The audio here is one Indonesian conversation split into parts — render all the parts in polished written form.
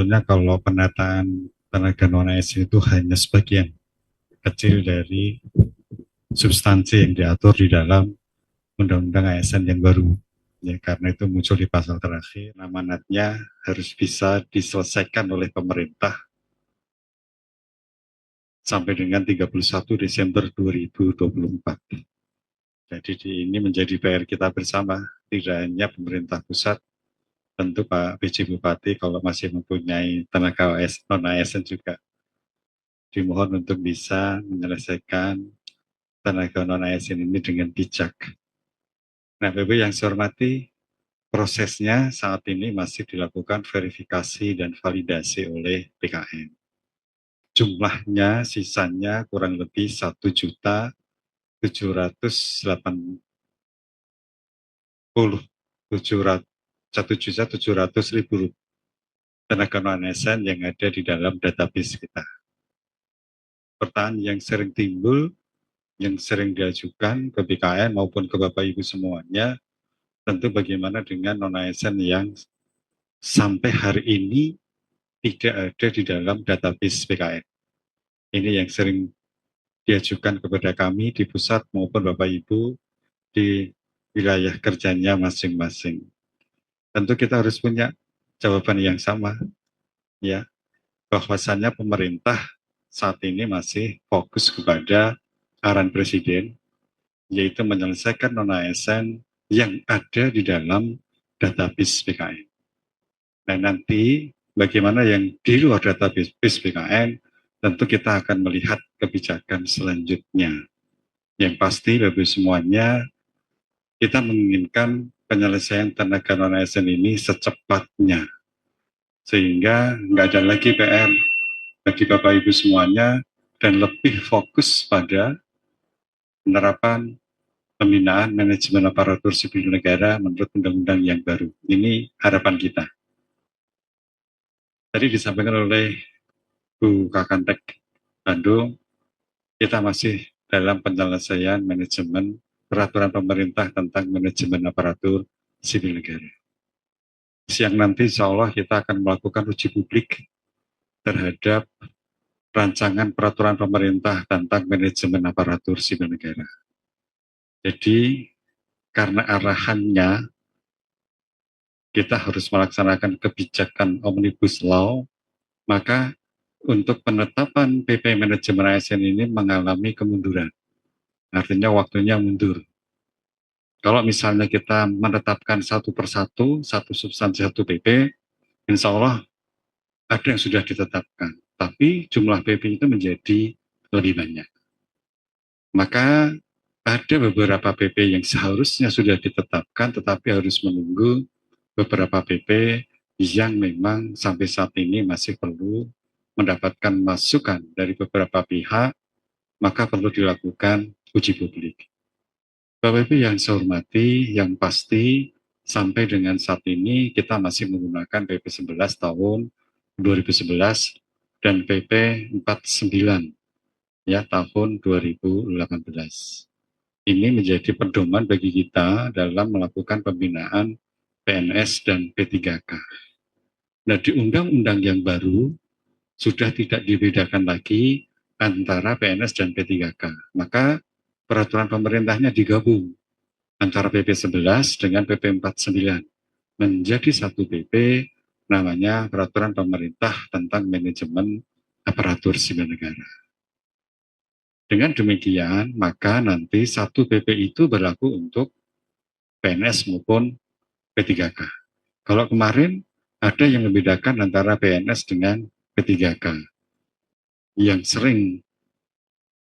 sebetulnya kalau penataan tenaga non ASN itu hanya sebagian kecil dari substansi yang diatur di dalam Undang-Undang ASN yang baru. Ya, karena itu muncul di pasal terakhir, amanatnya harus bisa diselesaikan oleh pemerintah sampai dengan 31 Desember 2024. Jadi ini menjadi PR kita bersama, tidak hanya pemerintah pusat, tentu Pak PJ Bupati kalau masih mempunyai tenaga non-ASN juga dimohon untuk bisa menyelesaikan tenaga non-ASN ini dengan bijak. Nah, Bapak yang saya hormati, prosesnya saat ini masih dilakukan verifikasi dan validasi oleh PKN. Jumlahnya sisanya kurang lebih 1.780.000 tenaga non-ASN yang ada di dalam database kita. Pertanyaan yang sering timbul, yang sering diajukan ke BKN maupun ke Bapak Ibu semuanya, tentu bagaimana dengan non-ASN yang sampai hari ini tidak ada di dalam database BKN. Ini yang sering diajukan kepada kami di pusat maupun Bapak Ibu di wilayah kerjanya masing-masing. Tentu kita harus punya jawaban yang sama, ya, bahwasannya pemerintah saat ini masih fokus kepada arahan Presiden, yaitu menyelesaikan non-ASN yang ada di dalam database BKN. Nah, nanti bagaimana yang di luar database BKN, tentu kita akan melihat kebijakan selanjutnya. Yang pasti bagi semuanya, kita menginginkan penyelesaian tenaga non-ASN ini secepatnya. Sehingga nggak ada lagi PR bagi Bapak Ibu semuanya, dan lebih fokus pada penerapan pembinaan manajemen aparatur sipil negara menurut undang-undang yang baru. Ini harapan kita. Tadi disampaikan oleh Bu Kakantek Bandung, kita masih dalam penyelesaian manajemen peraturan pemerintah tentang manajemen aparatur sipil negara. Siang nanti insya Allah kita akan melakukan uji publik terhadap rancangan peraturan pemerintah tentang manajemen aparatur sipil negara. Jadi karena arahannya kita harus melaksanakan kebijakan Omnibus Law, maka untuk penetapan PP manajemen ASN ini mengalami kemunduran. Artinya waktunya mundur. Kalau misalnya kita menetapkan satu persatu, satu substansi, satu PP, insya Allah ada yang sudah ditetapkan. Tapi jumlah PP itu menjadi lebih banyak. Maka ada beberapa PP yang seharusnya sudah ditetapkan, tetapi harus menunggu beberapa PP yang memang sampai saat ini masih perlu mendapatkan masukan dari beberapa pihak, maka perlu dilakukan uji publik. Bapak Ibu yang saya hormati, yang pasti sampai dengan saat ini kita masih menggunakan PP 11 tahun 2011 dan PP 49 ya tahun 2018. Ini menjadi pedoman bagi kita dalam melakukan pembinaan PNS dan P3K. Nah, di undang-undang yang baru sudah tidak dibedakan lagi antara PNS dan P3K. Maka peraturan pemerintahnya digabung antara PP 11 dengan PP 49 menjadi satu PP namanya Peraturan Pemerintah tentang Manajemen Aparatur Sipil Negara. Dengan demikian, maka nanti satu PP itu berlaku untuk PNS maupun P3K. Kalau kemarin ada yang membedakan antara PNS dengan P3K. Yang sering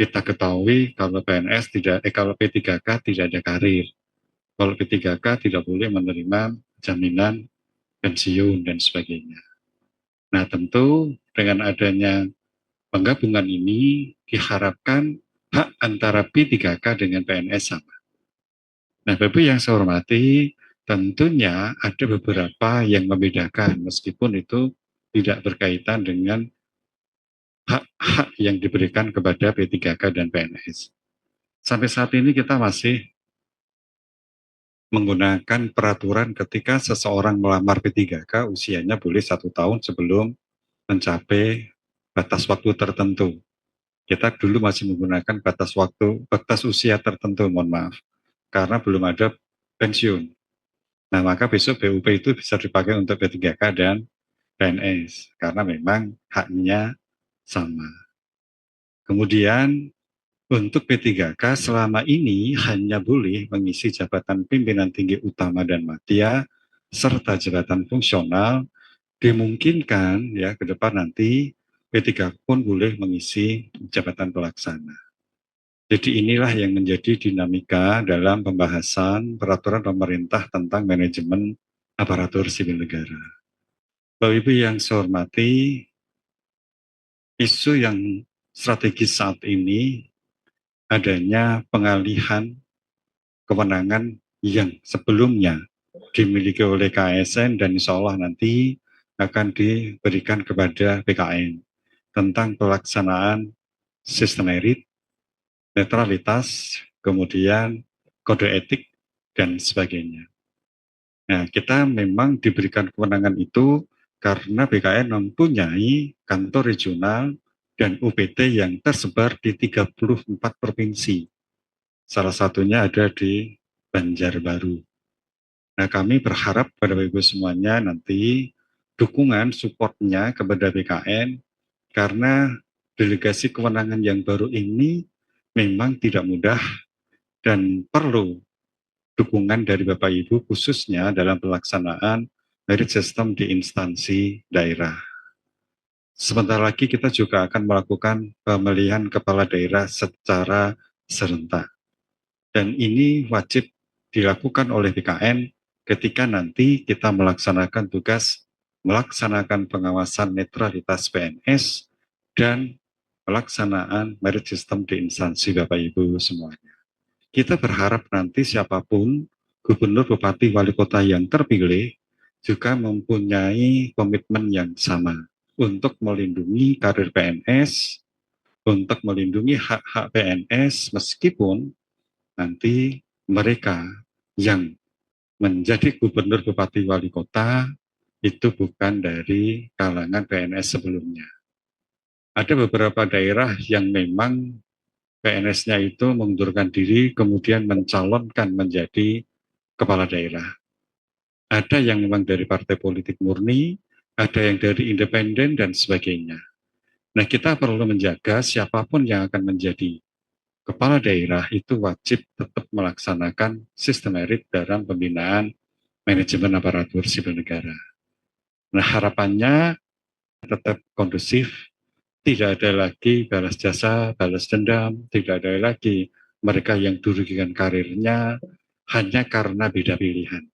kita ketahui kalau PNS kalau P3K tidak ada karir. Kalau P3K tidak boleh menerima jaminan pensiun dan sebagainya. Nah, tentu dengan adanya penggabungan ini diharapkan hak antara P3K dengan PNS sama. Nah, Bapak yang saya hormati, tentunya ada beberapa yang membedakan meskipun itu tidak berkaitan dengan hak-hak yang diberikan kepada P3K dan PNS. Sampai saat ini kita masih menggunakan peraturan ketika seseorang melamar P3K usianya boleh 1 tahun sebelum mencapai batas waktu tertentu. Kita dulu masih menggunakan batas usia tertentu, mohon maaf, karena belum ada pensiun. Nah, maka besok BUP itu bisa dipakai untuk P3K dan PNS, karena memang haknya sama. Kemudian untuk P3K selama ini hanya boleh mengisi jabatan pimpinan tinggi utama dan madya serta jabatan fungsional. Dimungkinkan ya ke depan nanti P3K pun boleh mengisi jabatan pelaksana. Jadi inilah yang menjadi dinamika dalam pembahasan peraturan pemerintah tentang manajemen aparatur sipil negara. Bapak Ibu yang saya hormati, isu yang strategis saat ini adanya pengalihan kewenangan yang sebelumnya dimiliki oleh KASN dan insya Allah nanti akan diberikan kepada BKN tentang pelaksanaan sistem merit, netralitas, kemudian kode etik, dan sebagainya. Nah, kita memang diberikan kewenangan itu karena BKN mempunyai kantor regional dan UPT yang tersebar di 34 provinsi. Salah satunya ada di Banjarbaru. Nah, kami berharap pada Ibu semuanya nanti dukungan, supportnya kepada BKN karena delegasi kewenangan yang baru ini memang tidak mudah dan perlu dukungan dari Bapak Ibu khususnya dalam pelaksanaan merit system di instansi daerah. Sebentar lagi kita juga akan melakukan pemilihan kepala daerah secara serentak. Dan ini wajib dilakukan oleh BKN ketika nanti kita melaksanakan tugas melaksanakan pengawasan netralitas PNS dan pelaksanaan merit system di instansi Bapak Ibu semuanya. Kita berharap nanti siapapun gubernur, bupati, wali kota yang terpilih juga mempunyai komitmen yang sama untuk melindungi karir PNS, untuk melindungi hak-hak PNS meskipun nanti mereka yang menjadi gubernur, bupati, wali kota itu bukan dari kalangan PNS sebelumnya. Ada beberapa daerah yang memang PNS-nya itu mengundurkan diri kemudian mencalonkan menjadi kepala daerah. Ada yang memang dari partai politik murni, ada yang dari independen dan sebagainya. Nah, kita perlu menjaga siapapun yang akan menjadi kepala daerah itu wajib tetap melaksanakan sistem merit dalam pembinaan manajemen aparatur sipil negara. Nah, harapannya tetap kondusif, tidak ada lagi balas jasa, balas dendam, tidak ada lagi mereka yang dirugikan karirnya hanya karena beda pilihan.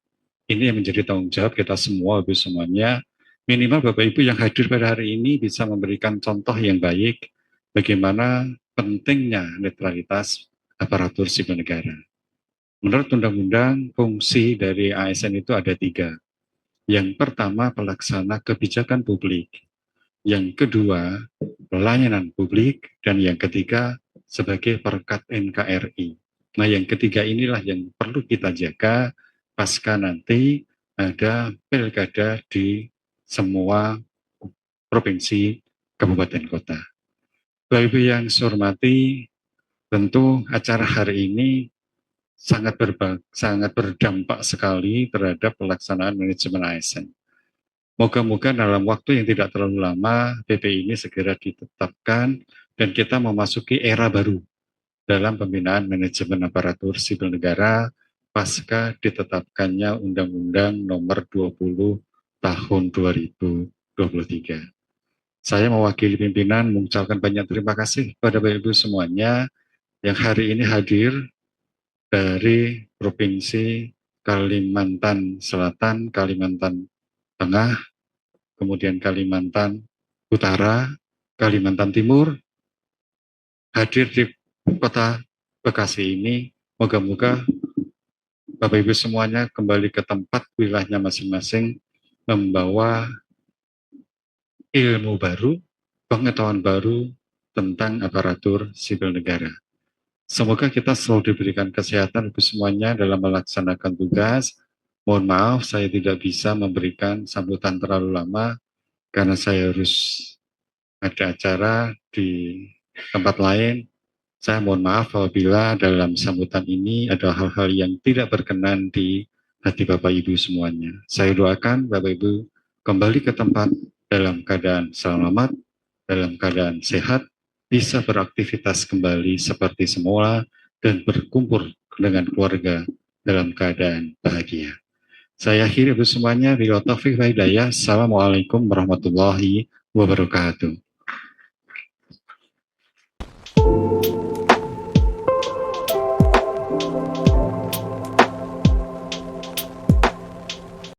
Ini yang menjadi tanggung jawab kita semua, Ibu semuanya. Minimal Bapak Ibu yang hadir pada hari ini bisa memberikan contoh yang baik bagaimana pentingnya netralitas aparatur sipil negara. Menurut Undang-Undang, fungsi dari ASN itu ada 3. Yang pertama, pelaksana kebijakan publik. Yang kedua, pelayanan publik. Dan yang ketiga, sebagai perekat NKRI. Nah, yang ketiga inilah yang perlu kita jaga pasca nanti ada pilkada di semua provinsi, kabupaten, kota. Bapak Ibu yang saya hormati, tentu acara hari ini sangat berdampak sekali terhadap pelaksanaan manajemen ASN. Moga-moga dalam waktu yang tidak terlalu lama, PP ini segera ditetapkan dan kita memasuki era baru dalam pembinaan manajemen aparatur sipil negara pasca ditetapkannya Undang-Undang Nomor 20 Tahun 2023. Saya mewakili pimpinan mengucapkan banyak terima kasih kepada Bapak Ibu semuanya yang hari ini hadir dari Provinsi Kalimantan Selatan, Kalimantan Tengah, kemudian Kalimantan Utara, Kalimantan Timur, hadir di kota Bekasi ini. Moga-moga Bapak Ibu semuanya kembali ke tempat wilayahnya masing-masing, membawa ilmu baru, pengetahuan baru tentang aparatur sipil negara. Semoga kita selalu diberikan kesehatan Ibu semuanya dalam melaksanakan tugas. Mohon maaf saya tidak bisa memberikan sambutan terlalu lama karena saya harus ada acara di tempat lain. Saya mohon maaf apabila dalam sambutan ini ada hal-hal yang tidak berkenan di hati Bapak Ibu semuanya. Saya doakan Bapak Ibu kembali ke tempat dalam keadaan selamat, dalam keadaan sehat, bisa beraktivitas kembali seperti semula, dan berkumpul dengan keluarga dalam keadaan bahagia. Saya akhiri Ibu semuanya, bila taufiq wa hidayah. Assalamualaikum warahmatullahi wabarakatuh.